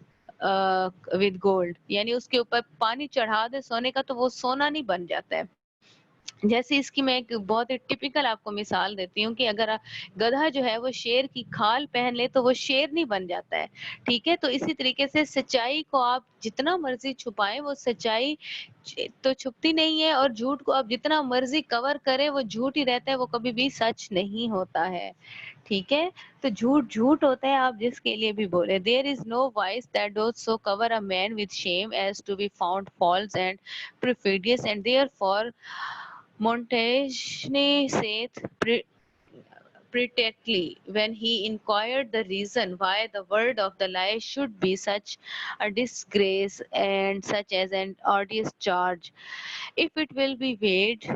gold. یعنی اس کے اوپر پانی چڑھا دے سونے کا تو وہ سونا نہیں بن جاتا ہے. جیسے اس کی میں ایک بہت ہی ٹپیکل آپ کو مثال دیتی ہوں کہ اگر گدھا جو ہے وہ شیر کی کھال پہن لے تو وہ شیر نہیں بن جاتا ہے. ٹھیک ہے. تو اسی طریقے سے سچائی کو آپ جتنا مرضی چھپائیں وہ سچائی تو چھپتی نہیں ہے, اور جھوٹ کو آپ جتنا مرضی کور کریں وہ جھوٹ ہی رہتا ہے, وہ کبھی بھی سچ نہیں ہوتا ہے. ٹھیک ہے. تو جھوٹ جھوٹ ہوتا ہے, آپ جس کے لیے بھی بولے. There is no vice that does so cover a man with shame as to be found false and perfidious, and therefore Montaigne saith prettily, when he inquired the reason why the word of the lie should be such a disgrace and such as an odious charge, if it will be weighed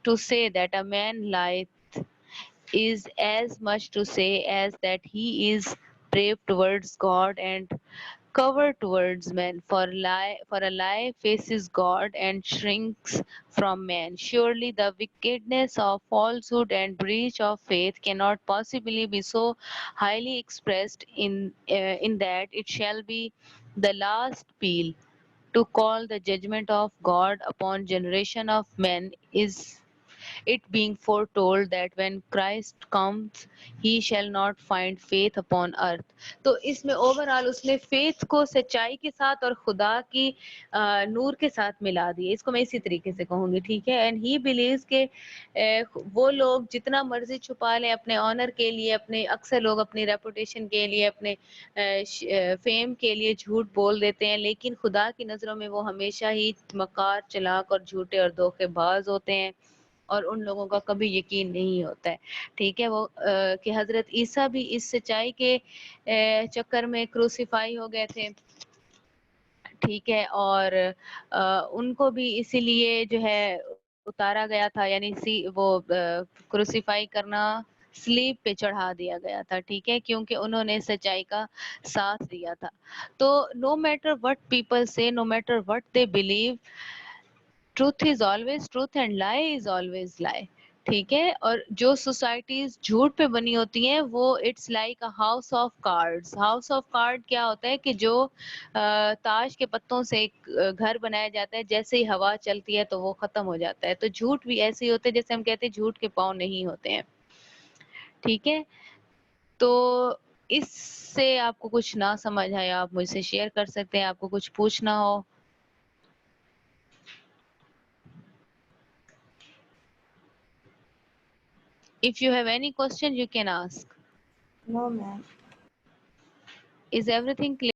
to say that a man lieth is as much to say as that he is brave towards God and coward towards men. For a lie faces God and shrinks from man. Surely the wickedness of falsehood and breach of faith cannot possibly be so highly expressed in that it shall be the last peal to call the judgment of God upon generation of men it being foretold that when Christ comes he shall not find faith upon earth. تو اس میں اوورآل اس نے فیتھ کو سچائی کے ساتھ اور خدا کی نور کے ساتھ ملا دیا. اس کو میں اسی طریقے سے کہوں گی, ٹھیک ہے. اینڈ ہی بلیوز کہ وہ لوگ جتنا مرضی چھپا لیں اپنے آنر کے لیے, اپنے اکثر لوگ اپنی ریپوٹیشن کے لیے, اپنے فیم کے لیے جھوٹ بول دیتے ہیں, لیکن خدا کی نظروں میں وہ ہمیشہ ہی مکار, چلاک اور جھوٹے اور دھوکے باز ہوتے ہیں, اور ان لوگوں کا کبھی یقین نہیں ہوتا ہے, ٹھیک ہے. وہ کہ حضرت عیسیٰ بھی اس سچائی کے چکر میں کروسیفائی ہو گئے تھے, ٹھیک ہے, اور ان کو بھی اسی لیے جو ہے اتارا گیا تھا, یعنی وہ کروسیفائی کرنا, سلیب پہ چڑھا دیا گیا تھا, ٹھیک ہے, کیونکہ انہوں نے سچائی کا ساتھ دیا تھا. تو نو میٹر وٹ پیپل سے, no matter what they believe, truth is always truth and لائی از آلویز لائی, ٹھیک ہے. اور جو سوسائٹیز جھوٹ پہ بنی ہوتی ہیں وہ it's like a house of cards. House of card کیا ہوتا ہے کہ جو تاش کے پتوں سے ایک گھر بنایا جاتا ہے, جیسے ہی ہوا چلتی ہے تو وہ ختم ہو جاتا ہے. تو جھوٹ بھی ایسے ہی ہوتے ہیں جیسے ہم کہتے ہیں جھوٹ کے پاؤں نہیں ہوتے ہیں, ٹھیک ہے. تو اس سے آپ کو کچھ نہ سمجھ آئے آپ مجھ سے شیئر کر سکتے ہیں, آپ کو کچھ پوچھنا ہو. If you have any question, you can ask. No, ma'am. Is everything clear?